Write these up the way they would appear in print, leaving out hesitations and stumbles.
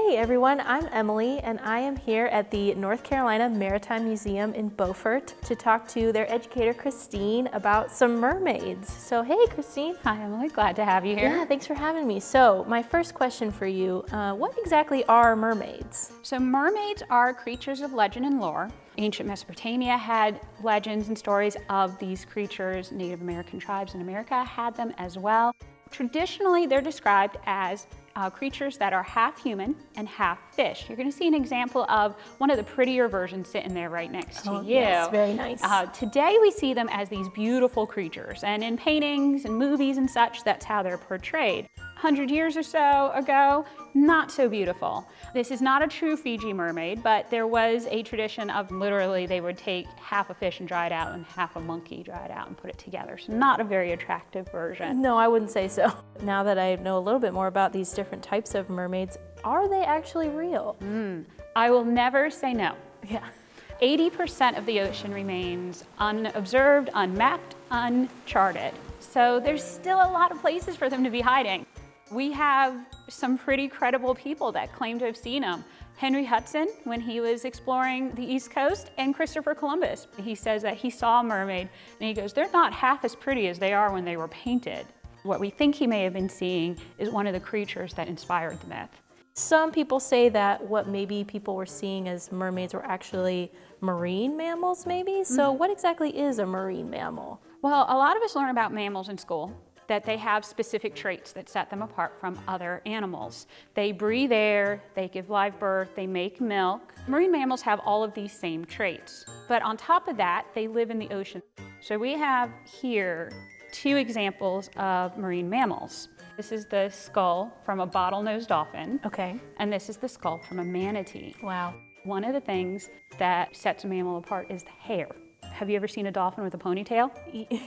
Hey everyone, I'm Emily and I am here at the North Carolina Maritime Museum in Beaufort to talk to their educator Christine about some mermaids. So hey Christine. Hi Emily, glad to have you here. Yeah, thanks for having me. So my first question for you, what exactly are mermaids? So mermaids are creatures of legend and lore. Ancient Mesopotamia had legends and stories of these creatures. Native American tribes in America had them as well. Traditionally, they're described as creatures that are half human and half fish. You're going to see an example of one of the prettier versions sitting there right next to you. Yes, very nice. Today we see them as these beautiful creatures, and in paintings and movies and such, that's how they're portrayed. 100 years or so ago, not so beautiful. This is not a true Fiji mermaid, but there was a tradition of literally they would take half a fish and dry it out and half a monkey, dry it out and put it together. So not a very attractive version. No, I wouldn't say so. Now that I know a little bit more about these different types of mermaids, are they actually real? I will never say no. Yeah. 80% of the ocean remains unobserved, unmapped, uncharted. So there's still a lot of places for them to be hiding. We have some pretty credible people that claim to have seen them. Henry Hudson, when he was exploring the East Coast, and Christopher Columbus. He says that he saw a mermaid, and he goes, they're not half as pretty as they are when they were painted. What we think he may have been seeing is one of the creatures that inspired the myth. Some people say that what maybe people were seeing as mermaids were actually marine mammals, maybe? So what exactly is a marine mammal? Well, a lot of us learn about mammals in school, that they have specific traits that set them apart from other animals. They breathe air, they give live birth, they make milk. Marine mammals have all of these same traits. But on top of that, they live in the ocean. So we have here two examples of marine mammals. This is the skull from a bottlenose dolphin. Okay. And this is the skull from a manatee. Wow. One of the things that sets a mammal apart is the hair. Have you ever seen a dolphin with a ponytail?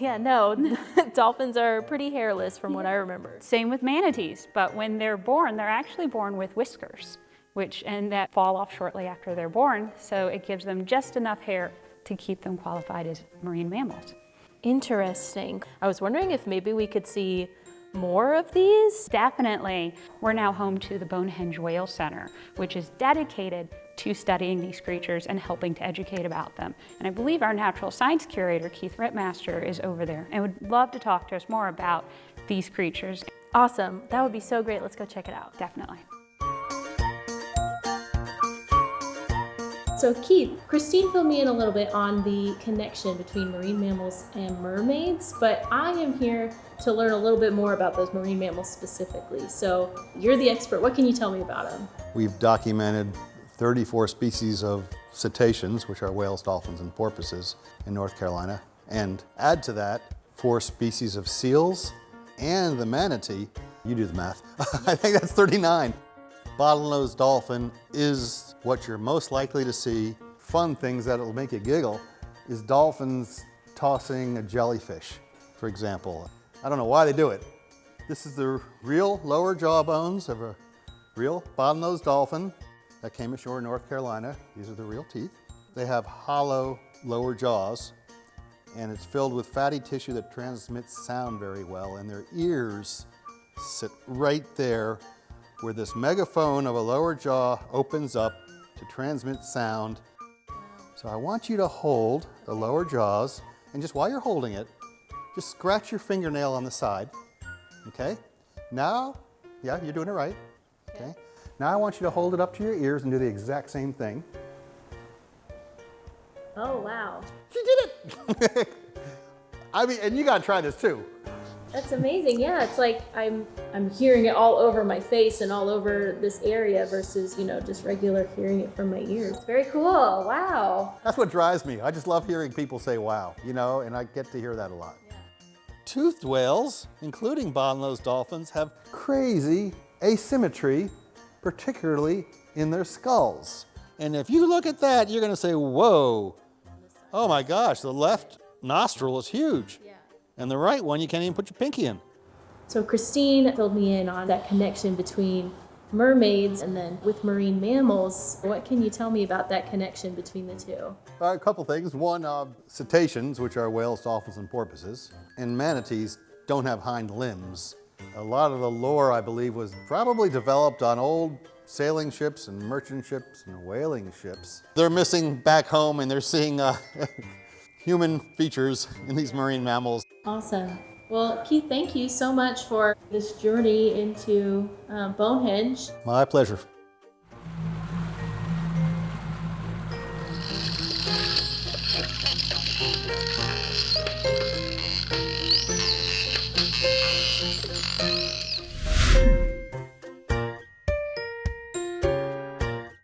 Yeah, no, dolphins are pretty hairless from what I remember. Same with manatees, but when they're born, they're actually born with whiskers, and that fall off shortly after they're born, so it gives them just enough hair to keep them qualified as marine mammals. Interesting. I was wondering if maybe we could see more of these? Definitely. We're now home to the Bonehenge Whale Center, which is dedicated to studying these creatures and helping to educate about them. And I believe our natural science curator, Keith Rittmaster, is over there and would love to talk to us more about these creatures. Awesome. That would be so great. Let's go check it out. Definitely. So Keith, Christine filled me in a little bit on the connection between marine mammals and mermaids, but I am here to learn a little bit more about those marine mammals specifically. So you're the expert. What can you tell me about them? We've documented 34 species of cetaceans, which are whales, dolphins, and porpoises in North Carolina. And add to that 4 species of seals and the manatee. You do the math. I think that's 39. Bottlenose dolphin is what you're most likely to see. Fun things that will make you giggle is dolphins tossing a jellyfish, for example. I don't know why they do it. This is the real lower jaw bones of a real bottlenose dolphin that came ashore in North Carolina. These are the real teeth. They have hollow lower jaws, and it's filled with fatty tissue that transmits sound very well, and their ears sit right there where this megaphone of a lower jaw opens up to transmit sound. So I want you to hold the lower jaws, and just while you're holding it, just scratch your fingernail on the side, okay? Now, yeah, you're doing it right, okay? Now I want you to hold it up to your ears and do the exact same thing. Oh, wow. She did it! I mean, and you gotta try this too. That's amazing. Yeah, it's like I'm hearing it all over my face and all over this area versus, just regular hearing it from my ears. Very cool. Wow. That's what drives me. I just love hearing people say wow, and I get to hear that a lot. Yeah. Toothed whales, including bottlenose dolphins, have crazy asymmetry, particularly in their skulls. And if you look at that, you're gonna say, whoa, oh my gosh, the left nostril is huge. Yeah. And the right one, you can't even put your pinky in. So Christine filled me in on that connection between mermaids and then with marine mammals. What can you tell me about that connection between the two? A couple things. One, cetaceans, which are whales, dolphins, and porpoises, and manatees don't have hind limbs. A lot of the lore, I believe, was probably developed on old sailing ships and merchant ships and whaling ships. They're missing back home and they're seeing human features in these marine mammals. Awesome. Well, Keith, thank you so much for this journey into Bonehenge. My pleasure.